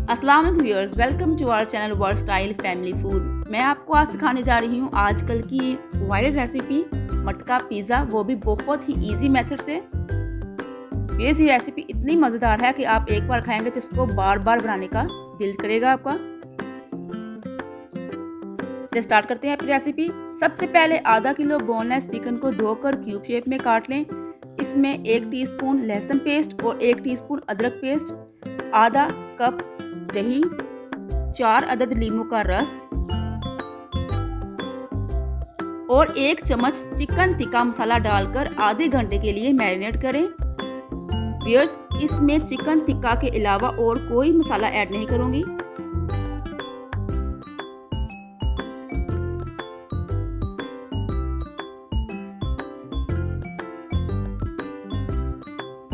अस्सलाम वालेकुम viewers, welcome to our channel world style family food. मैं आपको आज सिखाने जा रही हूँ आजकल की वायरल रेसिपी मटका पिज़्ज़ा, वो भी बहुत ही इजी मेथड से। ये रेसिपी इतनी मज़ेदार है कि आप एक बार खाएंगे तो इसको बार बार बनाने का दिल करेगा आपका। चलिए स्टार्ट करते हैं अपनी रेसिपी। सबसे पहले आधा किलो बोनलेस चिकन को धोकर क्यूब शेप में काट लें। इसमें 1 टीस्पून लहसुन पेस्ट और 1 टीस्पून अदरक पेस्ट, आधा कप दही, 4 अदद नींबू का रस और 1 चम्मच चिकन टिक्का मसाला डालकर आधे घंटे के लिए मैरिनेट करें। व्यूअर्स, इसमें चिकन टिक्का के अलावा और कोई मसाला ऐड नहीं करूंगी।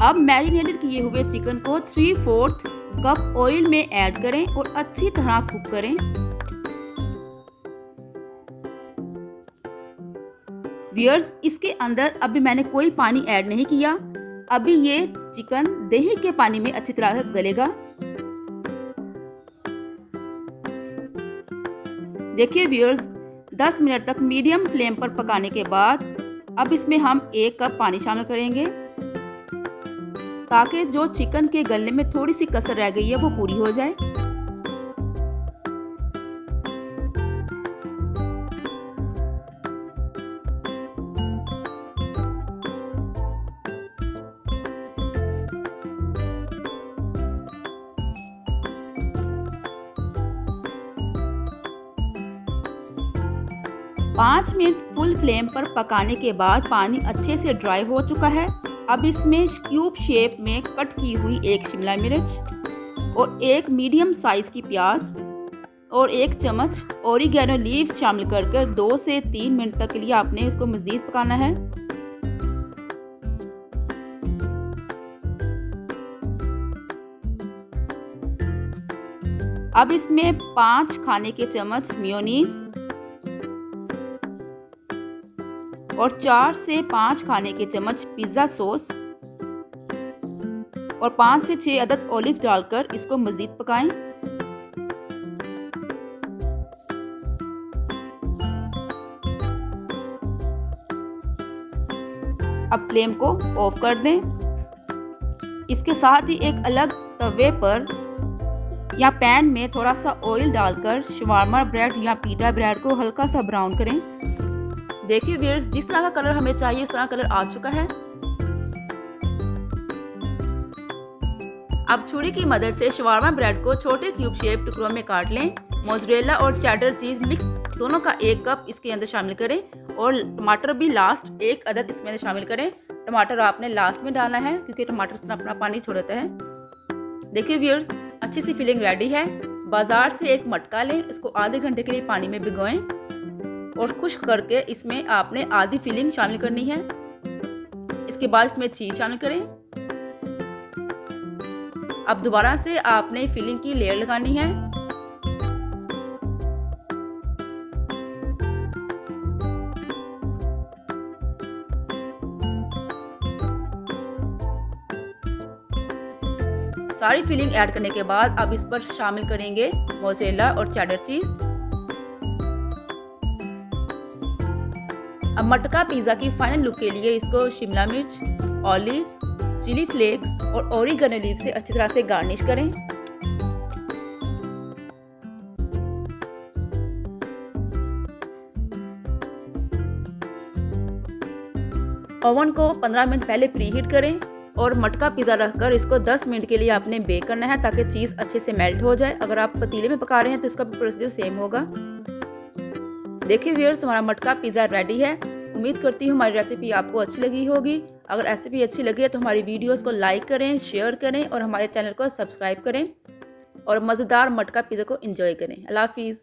अब मैरिनेटेड किए हुए चिकन को 3/4 कप ऑयल में ऐड करें और अच्छी तरह कुक करें। व्यूअर्स, इसके अंदर अभी मैंने कोई पानी ऐड नहीं किया। अभी ये चिकन दही के पानी में अच्छी तरह से गलेगा। देखिए व्यूअर्स, 10 मिनट तक मीडियम फ्लेम पर पकाने के बाद अब इसमें हम 1 कप पानी शामिल करेंगे ताकि जो चिकन के गलने में थोड़ी सी कसर रह गई है वो पूरी हो जाए। पाँच मिनट फुल फ्लेम पर पकाने के बाद पानी अच्छे से ड्राई हो चुका है। अब इसमें क्यूब शेप में कट की हुई 1 शिमला मिर्च और 1 मीडियम साइज की प्याज और 1 चम्मच ओरिगेनो लीव्स शामिल कर 2 से 3 मिनट तक के लिए आपने इसको मज़ीद पकाना है। अब इसमें 5 खाने के चम्मच मेयोनीज और 4 से 5 खाने के चम्मच पिज़्ज़ा सॉस और 5 से 6 अदद ऑलिव डालकर इसको मज़ीद पकाएं। अब फ्लेम को ऑफ कर दें। इसके साथ ही एक अलग तवे पर या पैन में थोड़ा सा ऑयल डालकर शवारमा ब्रेड या पीटा ब्रेड को हल्का सा ब्राउन करें। देखिए व्यूअर्स, जिस तरह का कलर हमें चाहिए उस तरह कलर आ चुका है। अब छुरी की मदद से शवारमा ब्रेड को छोटे क्यूब शेप टुकड़ों में काट लें। मोज़रेला और चेडर चीज मिक्स दोनों का 1 कप इसके अंदर शामिल करें और टमाटर भी लास्ट 1 अदद इसमें अंदर शामिल करें। टमाटर आपने लास्ट में डालना है क्योंकि टमाटर अपना पानी छोड़ता है। देखिए व्यूअर्स, अच्छी सी फिलिंग रेडी है। बाजार से एक मटका लें, इसको आधे घंटे के लिए पानी में भिगोएं और खुश्क करके इसमें आपने आधी फिलिंग शामिल करनी है। इसके बाद इसमें चीज शामिल करें। अब दोबारा से आपने फिलिंग की लेयर लगानी है। सारी फिलिंग ऐड करने के बाद अब इस पर शामिल करेंगे मोज़रेला और चेडर चीज। अब मटका पिज़्ज़ा की फाइनल लुक के लिए इसको शिमला मिर्च, ऑलिव्स, चिली फ्लेक्स और ओरिगेनो लीव से अच्छी तरह से गार्निश करें। ओवन को 15 मिनट पहले प्रीहीट करें और मटका पिज़्ज़ा रखकर इसको 10 मिनट के लिए आपने बेक करना है ताकि चीज़ अच्छे से मेल्ट हो जाए। अगर आप पतीले में पका रहे हैं तो इसका भी प्रोसीजर सेम होगा। देखिए व्यूअर्स, हमारा मटका पिज़्ज़ा रेडी है। उम्मीद करती हूँ हमारी रेसिपी आपको अच्छी लगी होगी। अगर रेसिपी अच्छी लगी है तो हमारी वीडियोस को लाइक करें, शेयर करें और हमारे चैनल को सब्सक्राइब करें और मज़ेदार मटका पिज़्ज़ा को एंजॉय करें। अल्लाह हाफिज़।